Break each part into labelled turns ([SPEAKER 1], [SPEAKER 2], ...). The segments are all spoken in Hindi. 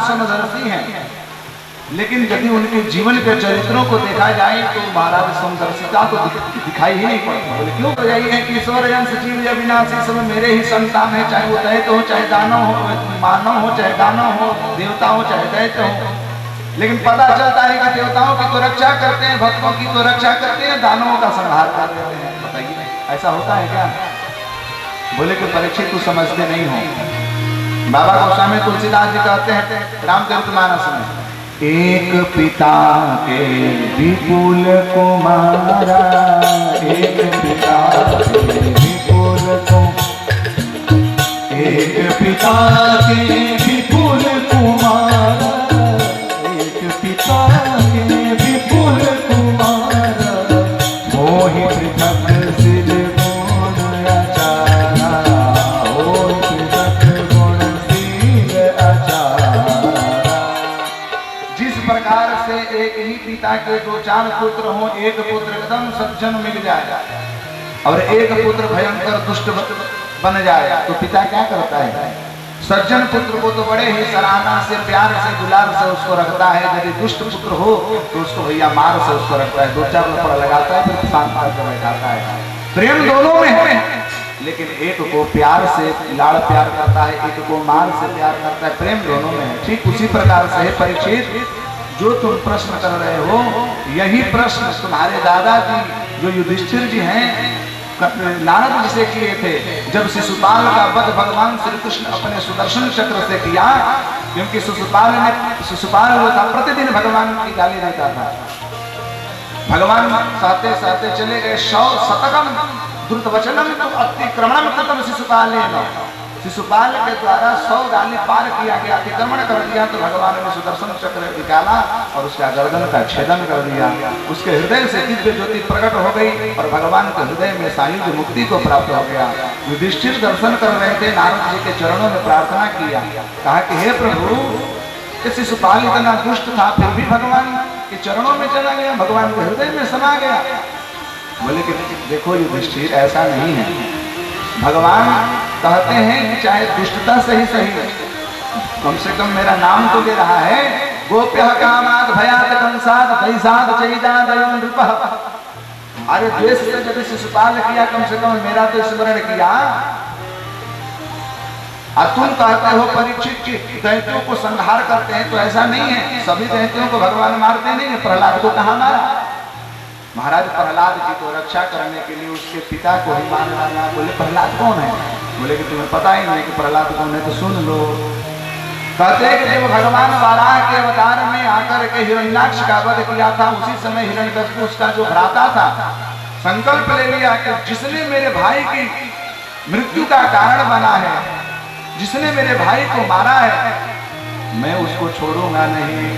[SPEAKER 1] समदर्शी हैं, लेकिन यदि उनके जीवन के चरित्रों को देखा जाए तो महाराज समदर्शिता तो दिखाई ही नहीं पड़ती। बोले क्यों? तो यही है कि ईश्वर अंश जीव या विनाशी सब मेरे ही संतान है, चाहे वो दैत्य हो चाहे दानव हो, मानव हो चाहे दानव हो, देवता हो चाहे दैत्य हो। लेकिन पता चलता है कि देवताओं की तो रक्षा करते हैं, भक्तों की तो रक्षा करते हैं, दानवों का संहार कर देते हैं। बताइए ऐसा होता है क्या? बोले कि परीक्षित तू समझते नहीं हो। बाबा गोस्वामी तुलसीदास जी कहते हैं रामचरितमानस में, एक पिता के विपुल कुमारा, एक पिता के विपुल एक पिता के विपुल कुमारा, एक पिता के विपुल कुमारा, मोहि पृथक सिर गुण आचारा, मोहि पृथक गुण शील आचारा। जिस प्रकार से एक ही पिता के दो चार पुत्र हों, एक पुत्र एकदम सज्जन मिल जाए और एक पुत्र भयंकर दुष्ट बन जाए, तो पिता क्या करता है? सज्जन पुत्र को तो बड़े ही सराहना से, प्यार से, दुलार से उसको रखता है। यदि दुष्ट पुत्र हो तो उसको भैया मार से उसको रखता है, दो चार लपड़ा लगाता है, फिर शांत कर बैठाता है। प्रेम दोनों में है, लेकिन एक को प्यार से लाड़ प्यार करता है, एक को मार से प्यार करता है। प्रेम दोनों में है। ठीक उसी प्रकार से परीक्षित, जो तुम प्रश्न कर रहे हो, यही प्रश्न तुम्हारे दादाजी जो युधिष्ठिर जी हैं नारद जी से किए थे। जब शिशुपाल का वध भगवान श्री कृष्ण अपने सुदर्शन चक्र से किया, क्योंकि शिशुपाल वो था प्रतिदिन भगवान की गाली देता था। भगवान साथे साथे चले गए, 100 शतकम द्रुत वचनम तो अतिक्रमणम कृतम शिशुपालेन। शिशुपाल के द्वारा 100 गाली पार किया गया, अतिक्रमण कर दिया, तो भगवान ने सुदर्शन चक्र निकाला और उसका गर्दन का छेदन कर दिया। उसके हृदय से दिव्य ज्योति प्रकट हो गई और भगवान के हृदय में सायुज्य मुक्ति को प्राप्त हो गया। युधिष्ठिर दर्शन कर रहे थे, नारद जी के चरणों में प्रार्थना किया, कहा कि हे प्रभु, शिशुपाल इतना दुष्ट था फिर भी भगवान के चरणों में चला गया, भगवान के हृदय में समा गया। बोले कि देखो युधिष्ठिर, ऐसा नहीं है। भगवान कहते हैं कि चाहे दुष्टता से ही सही, कम से कम मेरा नाम तो ले रहा है। गोप्य कामाद भयात कंसाद दैसाद चैदादयो नृपः। अरे द्वेष से यदि शिशुपाल किया, कम से कम मेरा तो स्मरण किया। और तुम कहते हो परीक्षित की दैत्यों को संहार करते हैं, तो ऐसा नहीं है। सभी दैत्यों को भगवान मारते नहीं है। प्रहलाद को कहाँ मारा? महाराज प्रहलाद जी को रक्षा करने के लिए उसके पिता को ही मार डाला। बोले प्रहलाद कौन है? बोले कि तुम्हें पता ही नहीं कि प्रहलाद कौन है, तो सुन लो। कहते हैं कि जब भगवान वाराह के अवतार में आकर के हिरण्याक्ष का वध किया था, उसी समय हिरण्यकशिपु उसका जो भ्राता था, संकल्प ले लिया कि जिसने मेरे भाई की मृत्यु का कारण बना है, जिसने मेरे भाई को मारा है, मैं उसको छोड़ूंगा नहीं।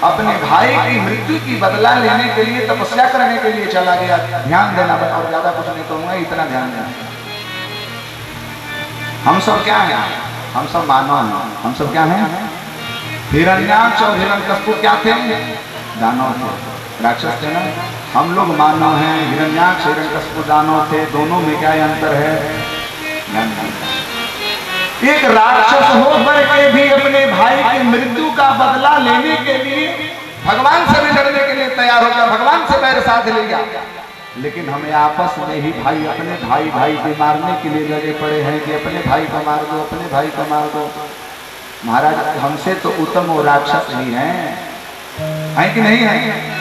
[SPEAKER 1] अपने भाई की मृत्यु की बदला लेने के लिए तपस्या करने के लिए चला गया। ध्यान देना, और ज्यादा कुछ नहीं कहूंगा, इतना ध्यान देना। हम सब क्या हैं? हम सब मानव हैं। हम सब क्या हैं? हिरण्याक्ष और हिरण्यकशिपु क्या थे? दानव थे, राक्षस थे ना। हम लोग मानव हैं, हिरण्याक्ष हिरण्यकशिपु दानव थे। दोनों में क्या अंतर है? एक राक्षस होकर के भी अपने भाई की मृत्यु का बदला लेने के लिए भगवान से भी लड़ने के लिए तैयार हो गया, भगवान से बैर साथ लिया। लेकिन हमें आपस में ही भाई अपने भाई को मारने के लिए लगे पड़े हैं कि अपने भाई को मार दो, अपने भाई को मार दो। महाराज हमसे तो उत्तम वो राक्षस ही हैं कि नहीं है?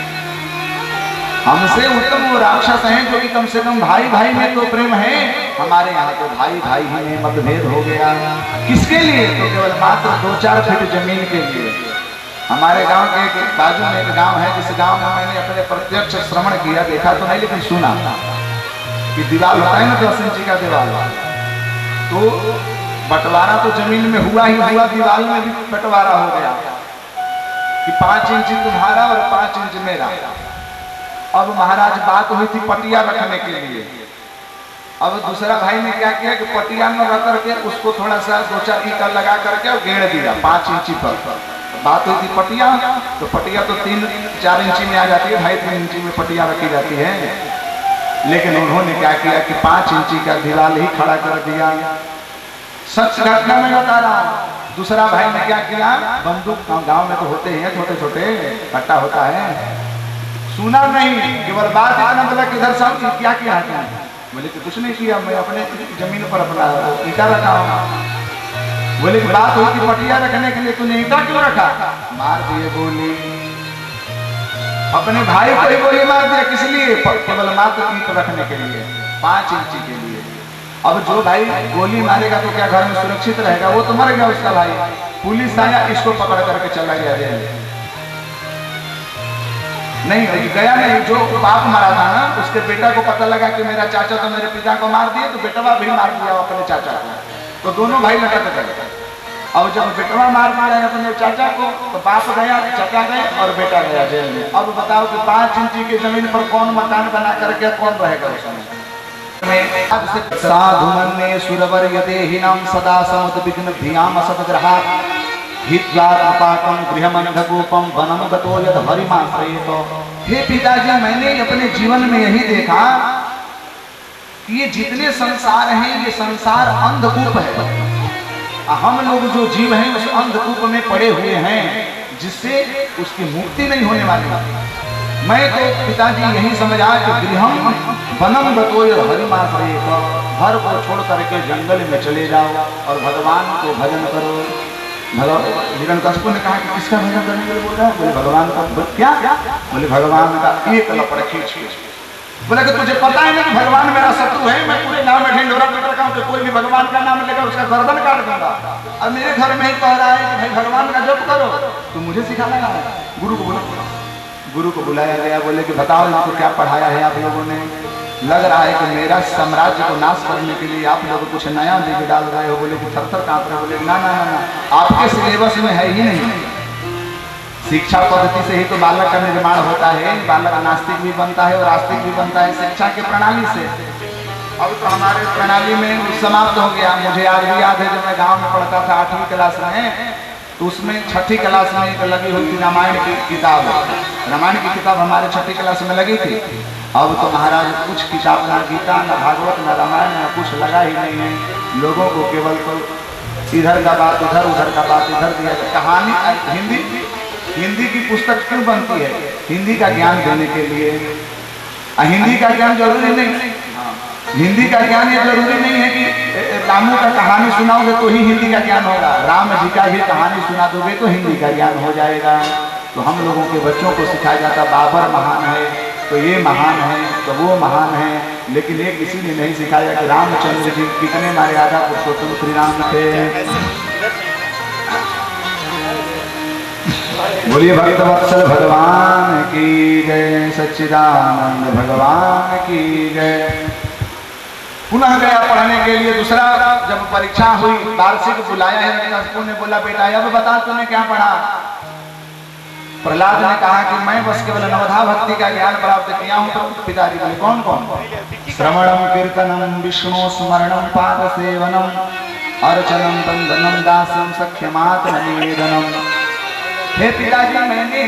[SPEAKER 1] हमसे उत्तम वो राक्षस हैं जो कि कम से कम भाई भाई में तो प्रेम है। हमारे यहाँ तो भाई भाई ही में मतभेद हो गया। किसके लिए? तो केवल मात्र 2-4 फीट जमीन के लिए। हमारे गांव के बाजू में एक गांव है, जिस गांव में मैंने अपने प्रत्यक्ष श्रवण किया, देखा तो नहीं लेकिन सुना कि दीवार होता है ना 10 इंची का दीवार, तो बंटवारा तो जमीन में हुआ ही हुआ, दीवार में भी बंटवारा हो गया कि 5 इंच तुम्हारा और 5 इंच मेरा। अब महाराज बात हुई थी पटिया रखने के लिए। अब दूसरा भाई ने क्या किया कि पटिया में रख करके उसको थोड़ा सा 2-4 ईंटा लगा करके और घेर दिया 5 इंची पर। बात हुई थी पटिया, तो पटिया तो 3-4 इंची में आ जाती है, 2.5-3 इंची में पटिया रखी जाती है। लेकिन उन्होंने क्या किया कि 5 इंची का दीवार ही खड़ा कर दिया। सच घटना में बता रहा हूं। दूसरा भाई ने क्या किया, बंदूक गांव में तो होते हैं छोटे छोटे कट्टा होता है, सुना नहीं, केवल बात इतना बोला कि इधर साहब क्या किया है, बोले कि कुछ नहीं किया, मैं अपने जमीन पर अपना ईटा रखा हूँ। बोले कि बात हुई कि पटिया रखने के लिए तूने ईटा क्यों रखा, मार दिए गोली, अपने भाई को ही गोली मार दिया, किस लिए, केवल मात्र ईट रखने के लिए, 5 इंची के लिए। अब जो भाई गोली मारेगा तो क्या घर में सुरक्षित रहेगा, वो तो मर गया उसका भाई, पुलिस आया इसको पकड़ करके चला गया जेल। नहीं गया नहीं, जो बाप मारा था ना उसके बेटा को पता लगा कि मेरा चाचा तो मेरे पिता को मार दिए, तो बेटवा भी मार दिया अपने चाचा को, तो दोनों भाई लटक गए। अब जब बेटवा मार मारा अपने चाचा को, तो बाप गया, चाचा गए और बेटा गया जेल में। अब बताओ कि 5 इंची की जमीन पर कौन मकान बना करके कौन रहेगा उसमें। साधु मन्ये सुरवर यदेहिनां सदा समुद्विग्न धियाम सतग्रहा हित्वात्मपाकं गृहमन्धकूपं वनं गतो यद हरिमाश्रयेत। हे पिताजी, मैंने अपने जीवन में यही देखा कि ये जितने संसार हैं ये संसार अंधकूप है, हम लोग जो जीव हैं उस अंधकूप में पड़े हुए हैं जिससे उसकी मुक्ति नहीं होने वाली। मैं तो पिताजी यही समझा कि गृहम वनम गतो हरिमाश्रयेत, घर को छोड़ करके जंगल में चले जाओ और भगवान को भजन करो। हिरण्यकशिपु ने कहा कि किसका भजन करने के लिए बोल रहा है, बोले भगवान का। क्या, बोले भगवान का एक लपड़ खींच। बोला कि तुझे पता है ना कि भगवान मेरा शत्रु है, मैं पूरे गांव में ढिंढोरा पीट रखा हूं कि कोई भी भगवान का नाम लेकर उसका गर्दन काट दूंगा, और मेरे घर में ही कह रहा है कि भाई भगवान का जप करो, तो मुझे सिखाना है। गुरु को बुलाया गया, बोले कि बताओ इनको क्या पढ़ाया है आप लोगों ने, लग रहा है कि मेरा साम्राज्य को नाश करने के लिए आप लोग कुछ नया बीज डाल रहे हो। बोले कि थर-थर कांप रहे। बोले ना ना ना, आपके सिलेबस में है ही नहीं, शिक्षा पद्धति से ही तो बालक का निर्माण होता है, बालक नास्तिक भी बनता है और आस्तिक भी बनता है शिक्षा की प्रणाली से। अब तो हमारे प्रणाली में समाप्त हो गया। मुझे आज भी याद है जब मैं गांव में पढ़ता था 8वीं क्लास में, तो उसमें 6ठी क्लास में एक लगी हुई थी रामायण की किताब। रामायण की किताब हमारे 6ठी क्लास में लगी थी। अब तो महाराज कुछ किताब ना गीता ना भागवत ना रामायण ना कुछ लगा ही नहीं है। लोगों को केवल तो इधर का बात उधर, उधर का बात इधर दिया। कहानी हिंदी की पुस्तक क्यों बनती है, हिंदी का ज्ञान देने के लिए। हिंदी का ज्ञान जरूरी नहीं, हिंदी का ज्ञान ये जरूरी नहीं है कि रामू का कहानी सुनाओगे तो ही हिंदी का ज्ञान होगा, राम जी का भी कहानी सुना दोगे तो हिंदी का ज्ञान हो जाएगा। तो हम लोगों के बच्चों को सिखाया जाता बाबर महान है तो ये महान है तो वो महान है, लेकिन एक इसीलिए नहीं सिखाया कि रामचंद्र जी कितने मर्यादा पुरुषोत्तम श्री राम थे। बोलिए भक्तवत्सल भगवान की जय, सच्चिदानंद भगवान की जय। पुनः गया पढ़ने के लिए। दूसरा जब परीक्षा हुई, वार्षिक बुलाया है, हिरण्यकशिपु ने बोला बेटा अब बता तूने क्या पढ़ा। प्रहलाद ने कहा कि मैं बस केवल नवधा भक्ति का ज्ञान प्राप्त किया हूँ। तो पिताजी बोले कौन कौन। श्रवणम कीर्तनम विष्णु स्मरणम पाद सेवनम अर्चनम बंधनम दासम सख्यमात्म निवेदनम। हे पिताजी, मैंने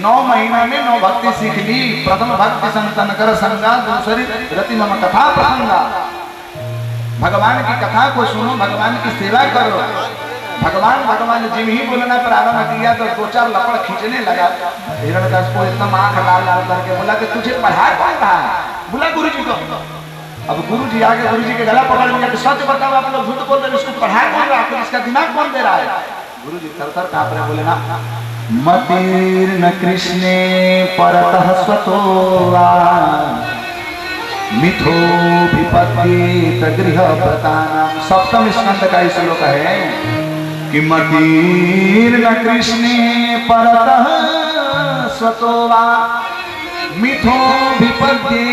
[SPEAKER 1] 9 महीना में 9 भक्ति सीख ली। प्रथम भक्ति संतन कर संगा, दूसरी रति मम कथा प्रसंगा। भगवान की कथा को सुनो, भगवान की सेवा करो। भगवान भगवान जिम ही बोलना प्रारंभ किया तो 2-4 लपड़ खींचने लगा। हिरण्यकशिपु एकदम आंख लाल लाल करके बोला कि तुझे पढ़ा कौन रहा है। बोला गुरु जी को। अब गुरु जी आगे गुरु जी के गला पकड़ लिया कि सच बताओ आप लोग झूठ बोल रहे, इसको पढ़ा कौन रहा है, इसका दिमाग कौन दे रहा है। गुरु जी थर-थर कांप रहे, बोले ना मतिर्न कृष्णे परतः स्वतो वा मिथो विपत्ति गृह प्रतानाम। सप्तम स्कंद का श्लोक है कि मतिर्न कृष्णे परतः स्वतो वा मिथो विपत्ति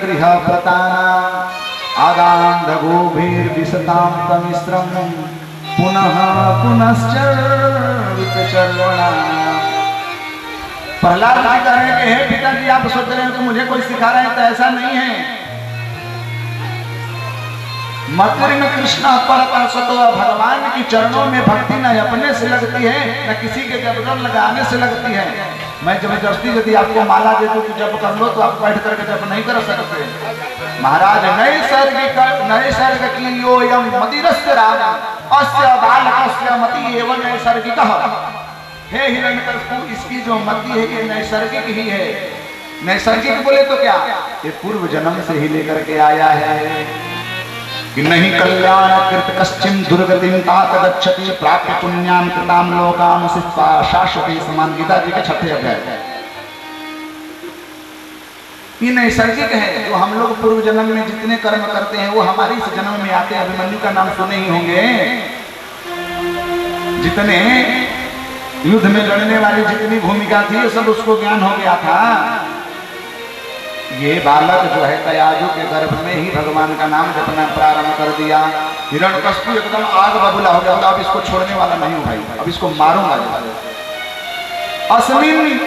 [SPEAKER 1] गृह प्रतानाम आदान गोभीर विशताम तमिश्रम पुनः पुनश्च विचरणा। प्रहलाद जी कह रहे हैं हे पिताजी, आप सोच रहे हो कि मुझे कोई सिखा रहा है, तो ऐसा नहीं है। मतिर्न कृष्ण परतः स्वतो, भगवान की चरणों में भक्ति न अपने से लगती है न किसी के जबरन लगाने से लगती है। मैं जबरदस्ती यदि आपको माला दे दूं कि जब कर लो तो आप बैठ करके जब नहीं कर सकते। महाराज नैसर्ग की यो यम मतिरस्य राज अस्य बालकस्य मति एवं नैसर्गिकः। हे हिरण्यकशिपु, इसकी जो मति है ये नैसर्गिक ही है। नैसर्गिक बोले तो क्या, ये पूर्व जन्म से ही लेकर के आया है कि नहीं कल्याण कृत कश्चिन दुर्गतिम तात गच्छति प्राप्य पुण्याम कृताम लोकाम सिद्धा शाश्वती समान। गीता जी के 6वें अध्याय। ये नैसर्गिक है, जो हम लोग पूर्व जन्म में जितने कर्म करते हैं वो हमारे इस जन्म में आते हैं। अभिमन्यु का नाम सुने ही होंगे। जितने युद्ध में लड़ने वाली जितनी भूमिका थी ये सब उसको ज्ञान हो गया था। ये बालक जो है तयाजु के गर्भ में ही भगवान का नाम जपना प्रारंभ कर दिया। हिरण्यकशिपु एकदम आग बबूला हो गया, अब इसको छोड़ने वाला नहीं हूं भाई, अब इसको मारूंगा। अस्मिन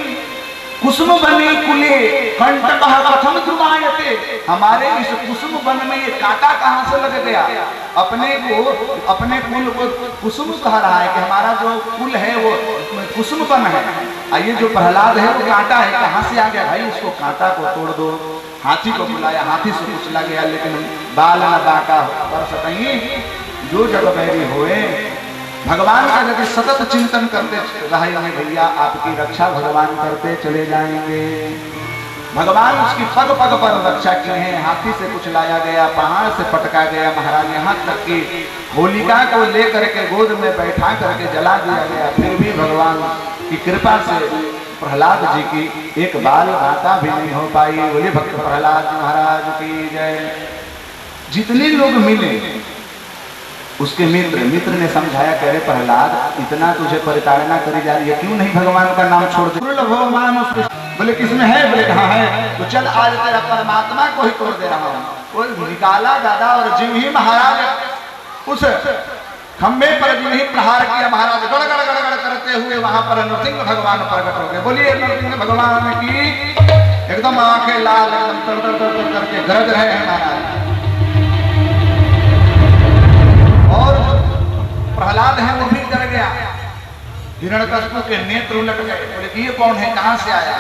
[SPEAKER 1] कुसुम बने कुले कंटकः कथम ध्रुवायते। हमारे इस कुसुम वन में ये कांटा कहां से लग गया। अपने कुल को कुसुम कह रहा है कि हमारा जो कुल है वो कुसुम वन है। ये जो प्रहलाद है वो कांटा है, कहां से आ गया भाई, इसको कांटा को तोड़ दो। हाथी को बुलाया, हाथी से कुचला गया, लेकिन बाल न बाका पर सतही जो जग बैरी होए। भगवान का यदि सतत चिंतन करते रहेंगे भैया, आपकी रक्षा भगवान करते चले जाएंगे। भगवान उसकी पग पग पर रक्षा की है। हाथी से कुछ लाया गया, पहाड़ से पटका गया महाराज, यहाँ तक कि होलिका को लेकर के गोद में बैठा करके जला दिया गया। फिर भी भगवान की कृपा से प्रहलाद जी की एक बाल बाता भी नहीं हो पाई। बोले भक्त प्रहलाद महाराज की जय। जितने लोग मिले उसके मित्र ने समझाया, कह रहे प्रहलाद इतना तुझे परिताड़ना करी जा रही है, क्यों नहीं भगवान का नाम छोड़ दे। बोले किसमें है, बोले कहाँ है, तो चल आज तेरा परमात्मा को ही तोड़ दे रहा हूँ। वो निकाला गदा और जिम ही महाराज उस खंबे पर जिम ही प्रहार किया। महाराज गड़ गड़ गड़ गड़ करते हुए वहां पर नृसिंह भगवान प्रकट हो गए। बोलिए नृसिंह भगवान की। एकदम आंखें लाल, एकदम तर तर तर करके गरज रहे हैं महाराज। और प्रहलाद है वो भी डर गया। हिरण्यकशिपु के नेत्र उलट गए। बोले ये कौन है, कहां से आया।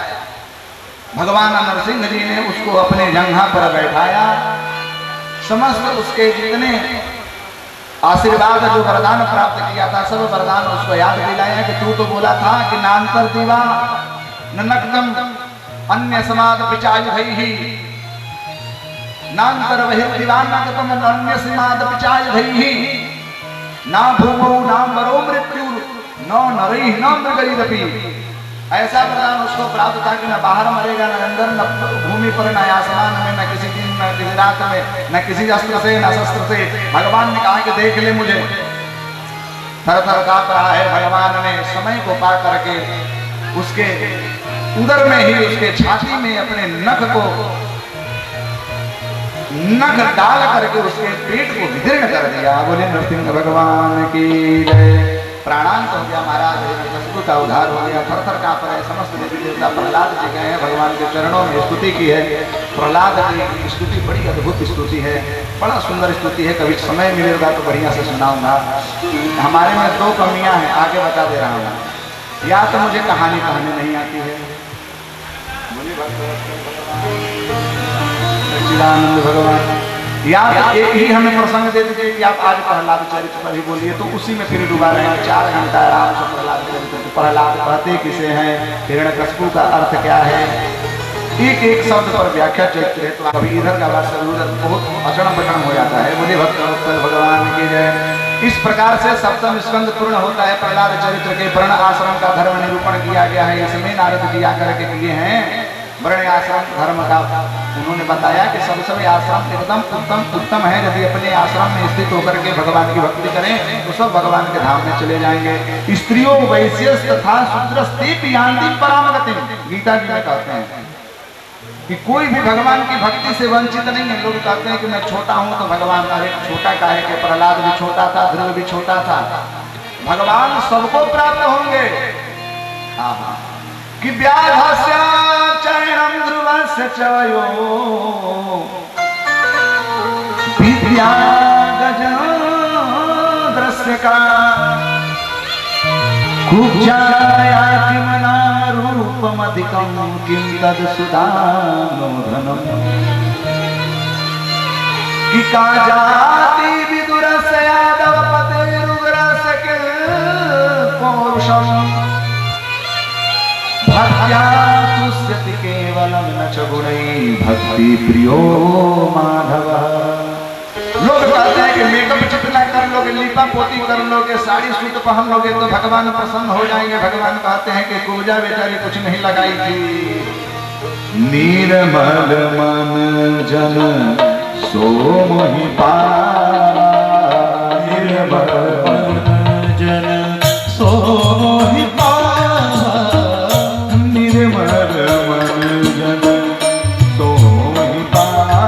[SPEAKER 1] भगवान नरसिंह जी ने उसको अपने जंघा पर बैठाया। समस्त उसके जितने आशीर्वाद जो वरदान प्राप्त किया था सब वरदान उसको याद दिलाया कि तू तो बोला था कि नान्तर दीवा ननकदम अन्य समाद पिचाय ही नान्तर वही दीवानकदम अन्य समाद पिचाय ही ना भूमो ना मरो मृत्यु न नरई न मृगरीरपि। ऐसा वरदान उसको प्राप्त था कि न बाहर मरेगा, न अंदर, न भूमि पर, न आसमान में, न किसी दिन, न किसी रात में, न किसी अस्त्र से, न शस्त्र से। भगवान ने कहा कि देख ले मुझे। थर थर कांप रहा है। भगवान ने समय को पा करके उसके उदर में ही उसके छाती में अपने नख डाल करके उसके पेट को विदीर्ण कर दिया। बोले नरसिंह भगवान की जय। प्राणांत हो गया महाराज। हिरण्यकशिपु का उद्धार हो गया। थर थर कांप रहे समस्त देवी देवता। प्रहलाद जी गए हैं भगवान के चरणों में स्तुति की है। प्रहलाद की स्तुति बड़ी अद्भुत स्तुति है, बड़ा सुंदर स्तुति है। कभी समय मिलेगा तो बढ़िया से सुनाऊंगा। हमारे में 2 कमियां हैं, आगे बता दे रहा हूँ। या तो मुझे कहानी कहने नहीं आती है। सच्चिदानंद भगवान। या एक ही हमें प्रसंग दे दीजिए कि आप आज प्रहलाद चरित्र पर ही बोलिए, तो उसी में फिर डूबा रहे 4 घंटा आराम से प्रहलाद चरित्र। प्रहलाद कहते किसे हैं, हिरण्यकशिपु का अर्थ क्या है, एक एक शब्द पर व्याख्या चरित्र है। तो कभी इधर का बात उधर बहुत अचड़म पचड़म हो जाता है। बोले भक्त भगवान की जय। इस प्रकार से सप्तम स्कंद पूर्ण होता है प्रहलाद चरित्र के। वर्ण आश्रम का धर्म निरूपण किया गया है। इसमें नारद जी आकर के किए हैं वर्ण आश्रम धर्म का। उन्होंने बताया कि सब आश्रम एकदम उत्तम है। यदि अपने आश्रम में स्थित होकर के भगवान की भक्ति करें तो सब भगवान के धाम में चले जाएंगे। स्त्रियों वैश्य तथा शूद्रस्ते यान्ति परामगति। गीता जी में कहते हैं कि कोई भी भगवान की भक्ति से वंचित नहीं है। लोग कहते हैं कि मैं छोटा हूं तो भगवान, अरे छोटा का है कि प्रहलाद भी छोटा था, ध्रुव भी छोटा था। भगवान सबको प्राप्त होंगे। कि व्याधस्य चरणं ध्रुवस्य चयो विद्या गजेन्द्रस्य का कुब्जाया किमना रूपमत धनमधिकं किं तद् सुदानो धनम् कि का जाति विदुरस्य यादवपतेरुग्रस्य किल पौरुषम् भक्त्या तुष्यति केवलं न च गुणैः भक्ति प्रियो माधवः। लोग कहते हैं कि मेकअप जितना कर लोगे, लीपा पोती कर लोगे, साड़ी सूट पहन लोगे तो भगवान प्रसन्न हो जाएंगे। भगवान कहते हैं कि पूजा बेचारी कुछ नहीं लगाई थी। निर्मल मन जन सो मोहि पावा, निर्मल मन जन सो मोहि पावा, निर्मल मन जन सो मोहि पावा,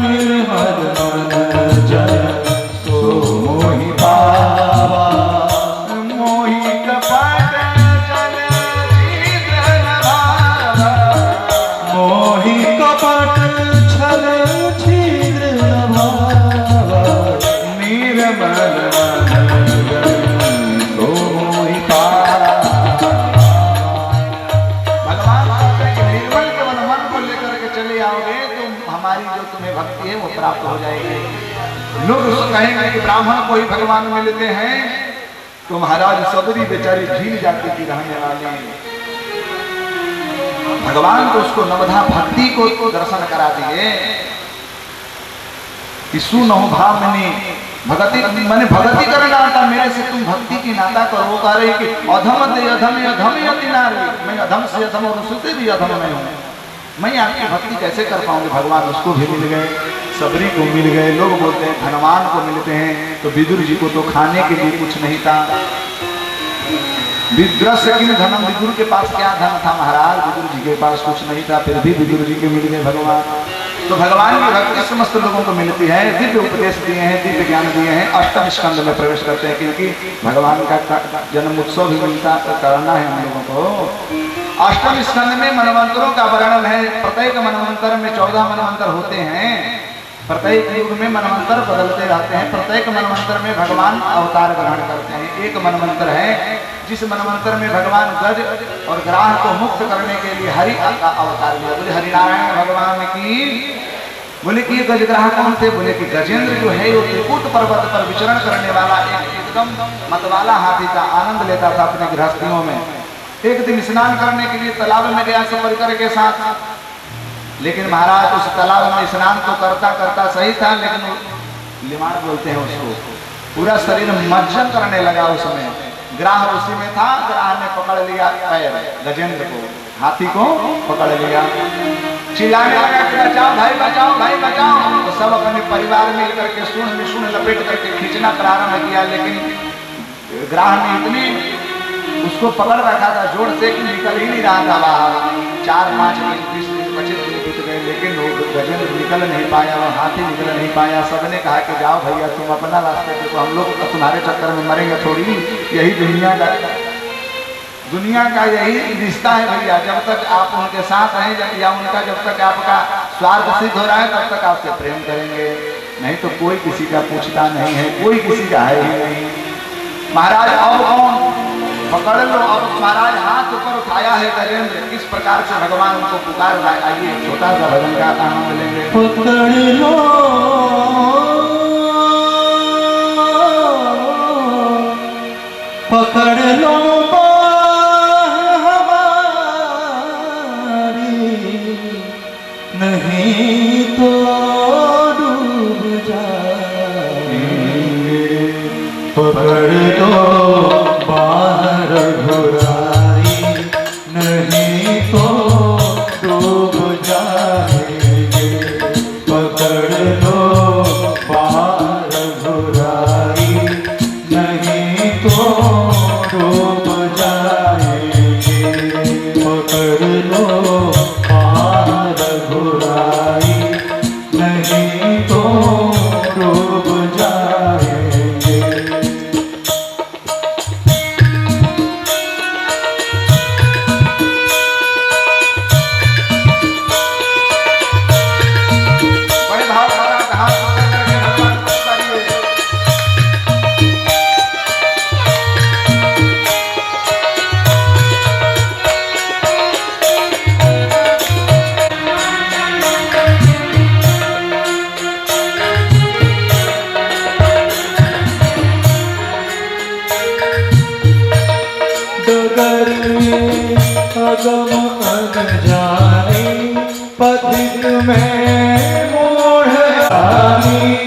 [SPEAKER 1] निर्मल मन जन सो मोहि पावा। मोहि कपट जन छिद्र न भावा, मोहि कपट छल छिद्र न भावा, निर्मल मन जन सो मोहि पावा। भगवान कहते हैं कि निर्मल केवल मन को लेकर के चले आओगे तो हमारी जो तुम्हें भक्ति है वो प्राप्त हो जाएगी। लोग कहेंगे कि ब्राह्मण को ही भगवान मिलते हैं, तो महाराज सबरी बेचारी झील जाति की रहने वाली भगवान को उसको नवधा भक्ति को दर्शन करा दिए कि सुनहु भावनी भगति मैंने भगति कर नाता, मेरे से तुम भक्ति की नाता करो। कह रही कि अधम दे अधम अधम यति नारी, मैं अधम से अधम और उससे भी अधम में हूँ, मैं आपकी भक्ति कैसे कर पाऊंगी। भगवान उसको भी मिल गए, सबरी को मिल गए। लोग बोलते हैं धनवान को मिलते हैं, तो विदुर जी को तो खाने के लिए कुछ नहीं था। विद्रस्य किम धनम, विदुर के पास क्या धन था महाराज, विदुर जी के पास कुछ नहीं था, फिर भी विदुर जी के मिल गए भगवान। तो भगवान की भक्ति समस्त लोगों को मिलती है। दिव्य उपदेश दिए हैं, दिव्य ज्ञान दिए हैं, अष्टम स्कंद में प्रवेश करते हैं, क्योंकि भगवान का जन्म उत्सव भी मिलता करना है हम लोगों को। अष्टम स्कंद में मनवंतरों का वर्णन है। प्रत्येक मनवंतर में 14 मनवंतर होते हैं। प्रत्येक युग में मनवंतर बदलते रहते हैं। प्रत्येक मनवंतर में भगवान अवतार ग्रहण करते हैं। एक मनवंतर है जिस मनवंतर में भगवान गज और ग्राह को मुक्त करने के लिए हरि का अवतार लिया। बोले हरिनारायण भगवान की। बोले कि ये गजग्राह कौन थे, बोले कि गजेंद्र जो है वो त्रिकूट पर्वत पर विचरण करने वाला एकदम मतवाला हाथी का आनंद लेता था अपने गृहस्थियों में। एक दिन स्नान करने के लिए तालाब में गया सब परिकर के साथ, लेकिन महाराज उस तालाब में स्नान तो करता करता सही था, लेकिन लिमाड़ बोलते हैं उसको, पूरा शरीर मज्जन करने लगा। उसमें ग्राह उसी में था, ग्राह ने पकड़ लिया पैर गजेंद्र को, हाथी को पकड़ लिया, चिल्लाने लगा कि बचाओ भाई बचाओ भाई बचाओ। तो सब अपने परिवार मिल करके सूंड में सूंड लपेट करके खींचना प्रारंभ किया, लेकिन ग्राह ने इतनी उसको पकड़ रखा था जोर से कि निकल ही नहीं रहा था बाहर। 4-5 दिन 20 दिन 25 दिन बीत गए, लेकिन वो गजेंद्र निकल नहीं पाया, वो हाथी निकल नहीं पाया। सबने कहा कि जाओ भैया तुम अपना रास्ते देखो, हम लोग तुम्हारे चक्कर में मरेंगे थोड़ी, यही दुनिया का यही रिश्ता है भैया। जब तक आप उनके साथ हैं या उनका जब तक आपका स्वार्थ सिद्ध हो रहा है तब तक आपसे प्रेम करेंगे, नहीं तो कोई किसी का पूछता नहीं है, कोई किसी का है ही नहीं। महाराज अब कौन पकड़ लो। अब महाराज हाथ ऊपर उठाया है गजेंद्र, किस प्रकार से भगवान उनको पुकार रहा है। आइए छोटा सा भजन का आनंद लेंगे। पकड़ लो पकड़ लो हमारी, नहीं तो डूब जाएंगे। पकड़ लो बाहर घुराई, नहीं तो डूब जाएंगे। पकड़ लो बाहर घुराई, नहीं तो डूब करके अगम अनजानी पथिक में मोह आनी।